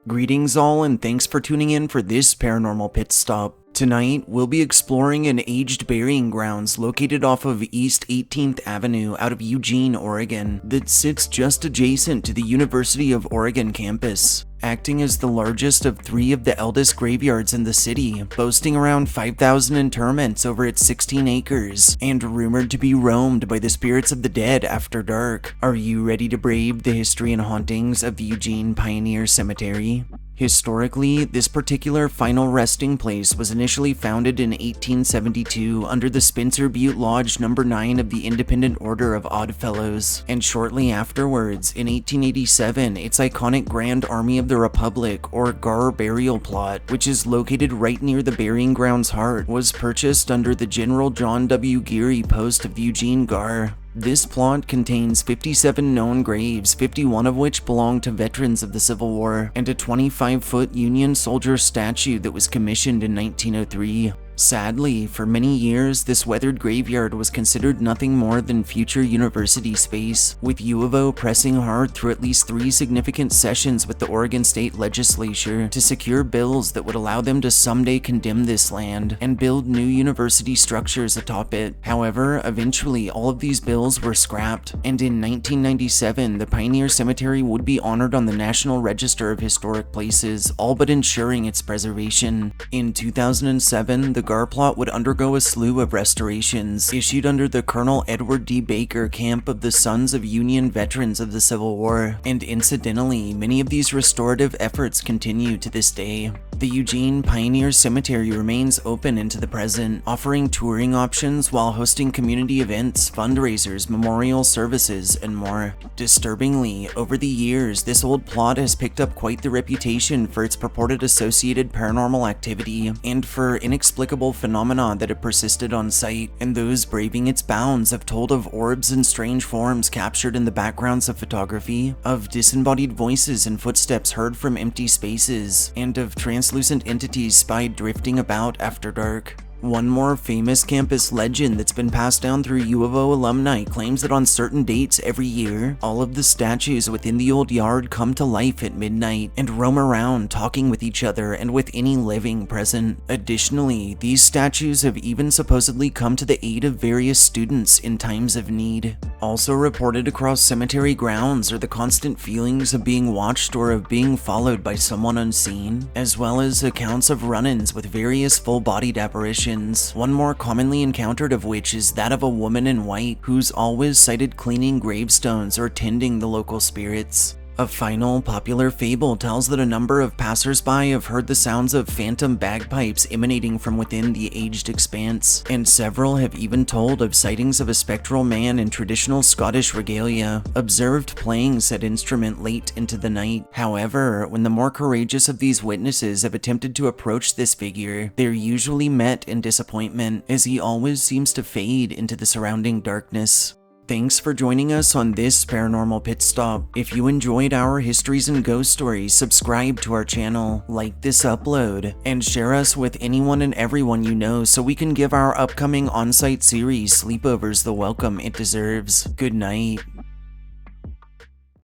Greetings all, and thanks for tuning in for this paranormal pit stop. Tonight, we'll be exploring an aged burying grounds located off of East 18th Avenue out of Eugene, Oregon, that sits just adjacent to the University of Oregon campus, acting as the largest of 3 of the eldest graveyards in the city, boasting around 5,000 interments over its 16 acres, and rumored to be roamed by the spirits of the dead after dark. Are you ready to brave the history and hauntings of the Eugene Pioneer Cemetery? Historically, this particular final resting place was initially founded in 1872 under the Spencer Butte Lodge No. 9 of the Independent Order of Odd Fellows, and shortly afterwards, in 1887, its iconic Grand Army of the Republic, or GAR burial plot, which is located right near the burying ground's heart, was purchased under the General John W. Geary post of Eugene GAR. This plot contains 57 known graves, 51 of which belong to veterans of the Civil War, and a 25-foot Union soldier statue that was commissioned in 1903. Sadly, for many years, this weathered graveyard was considered nothing more than future university space, with U of O pressing hard through at least 3 significant sessions with the Oregon State Legislature to secure bills that would allow them to someday condemn this land and build new university structures atop it. However, eventually all of these bills were scrapped, and in 1997, the Pioneer Cemetery would be honored on the National Register of Historic Places, all but ensuring its preservation. In 2007, the GAR plot would undergo a slew of restorations, issued under the Colonel Edward D. Baker Camp of the Sons of Union Veterans of the Civil War, and incidentally, many of these restorative efforts continue to this day. The Eugene Pioneer Cemetery remains open into the present, offering touring options while hosting community events, fundraisers, memorial services, and more. Disturbingly, over the years, this old plot has picked up quite the reputation for its purported associated paranormal activity, and for inexplicable phenomena that have persisted on site, and those braving its bounds have told of orbs and strange forms captured in the backgrounds of photography, of disembodied voices and footsteps heard from empty spaces, and of translucent entities spied drifting about after dark. One more famous campus legend that's been passed down through U of O alumni claims that on certain dates every year, all of the statues within the old yard come to life at midnight and roam around talking with each other and with any living present. Additionally, these statues have even supposedly come to the aid of various students in times of need. Also reported across cemetery grounds are the constant feelings of being watched or of being followed by someone unseen, as well as accounts of run-ins with various full-bodied apparitions. One more commonly encountered of which is that of a woman in white who's always sighted cleaning gravestones or tending the local spirits. A final popular fable tells that a number of passersby have heard the sounds of phantom bagpipes emanating from within the aged expanse, and several have even told of sightings of a spectral man in traditional Scottish regalia, observed playing said instrument late into the night. However, when the more courageous of these witnesses have attempted to approach this figure, they're usually met in disappointment, as he always seems to fade into the surrounding darkness. Thanks for joining us on this paranormal pit stop. If you enjoyed our histories and ghost stories, subscribe to our channel, like this upload, and share us with anyone and everyone you know so we can give our upcoming on-site series Sleepovers the welcome it deserves. Good night.